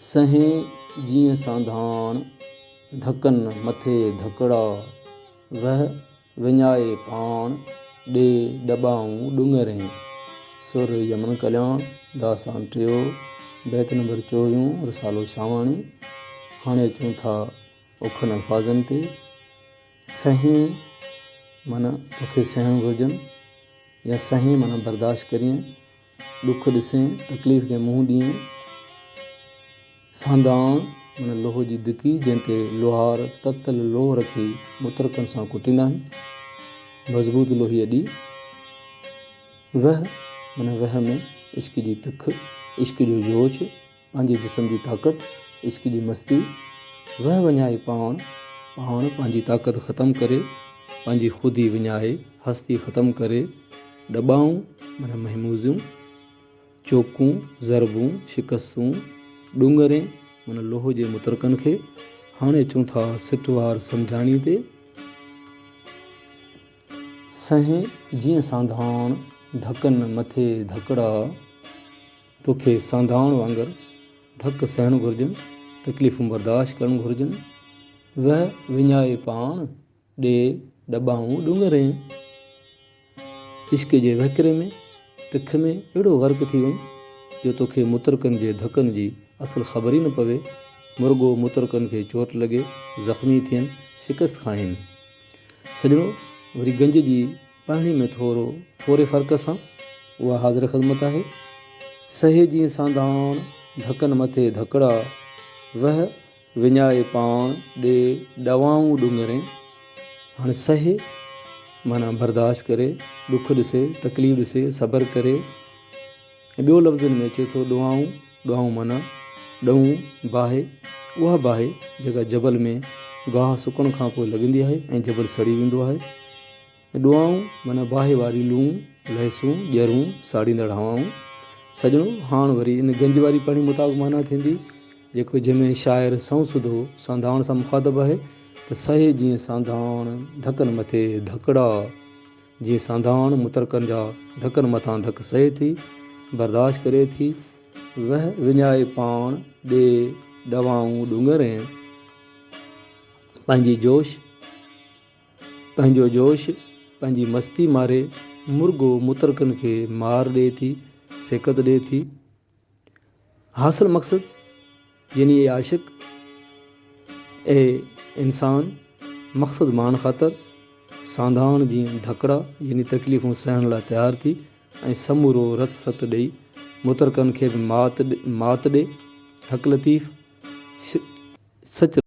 सहें जीअं सांधाण धकन मथे धकड़ा वह विञाए पाण ॾे दॿाऊं ॾुंगरें। सुर यमन कल्याण दास्तान टियों बैत नंबर 24 रसालो शावाणी। हाणे अचूं था औखनि अल्फाज़नि ते। सहें माना तोखे सहण घुरिजनि या सहें माना बर्दाश्त करिए, दुख ॾिसें, तकलीफ़ खे मुंहुं ॾिए। सांधाण माना लोह जी दिकी जंहिं ते लोहार ततल लोह रखी मुतरकनि सां कुटींदा आहिनि, मज़बूत लोही अॾी। वह माना वह में इश्क जी तिख, इश्क जो जोश, पंहिंजे जिस्म जी ताक़त, इश्क जी मस्ती। वह विञाए पाण, पाण पंहिंजी ताक़त ख़तमु करे, पंहिंजी ख़ुदी विञाए हस्ती ख़तमु करे। दॿाऊं माना महमूज़ूं, चोकूं, ज़रबूं, शिकस्तूं। ॾुंगरें माना लोह जे मुतरकनि खे। हाणे अचूं था सिटवार सम्झाणी ते। सहें जीअं सांधाण धकन मथे धकड़ा, तोखे सांधाण वांगुरु धक सहण घुरिजनि, तकलीफ़ूं बर्दाश्त करणु घुरिजनि। वह विञाए पाण ॾे दॿाऊं ॾुंगरें। इश्क जे वहकिरे में तिख में अहिड़ो ग़र्क़ थी वञ जो तोखे मुतरकनि जे धकनि जी असुलु ख़बर ई न पवे। मुर्गो मुतरकनि खे चोट लॻे, ज़ख़्मी थियनि, शिकस्त खाइनि। सॼणो वरी गंज जी पाणी में थोरे फ़र्क़ सां उहा हाज़िर ख़िदमत आहे। सहे जीअं सांधाण धकन मथे धकड़ा, वह विञाए पाण ॾे दॿाऊं ॾुंगरें। हाणे सहे माना बर्दाश्त करे, दुख ॾिसे, तकलीफ़ ॾिसे, सब्र करे। ऐं ॿियो लफ़्ज़नि में अचे थो ॾुआऊं। ॾुआऊं माना ॾऊं बाहि, उहा बाहि जेका जबल में गाह सुकण खां पोइ लॻंदी आहे ऐं जबल सड़ी वेंदो आहे। ॾुआऊं माना बाहि वारी लूं, लहसूं, ॼरूं, साड़ींदड़ हवाऊं। सॼणो हाणे वरी इन गंज वारी पाणी मुताबिक़ माना थींदी जेको जंहिंमें शाइर संसुदो सांधाण सां मुखातब आहे त सहे जीअं सांधाण धकनि मथे धकड़ा, जीअं सांधाण मुतरकनि जा धकनि मथां धक सहे थी, बर्दाश्त करे थी। वह विञाए पाण ॾे दॿाऊं ॾुंगरें। पंहिंजो जोश, पंहिंजी मस्ती मारे मुर्गो मुतरकनि खे मार ॾिए थी, सिकत ॾिए थी। हासिल मक़सदु यानी ये आशिक़ ऐं इंसान मक़सदु माण ख़ातिर सांधाण जीअं धकड़ा यानी तकलीफ़ूं सहण लाइ तयारु थी ऐं समूरो रत सत ॾेई मुतरकनि खे बि मात ॾे। हक़ लतीफ़ सच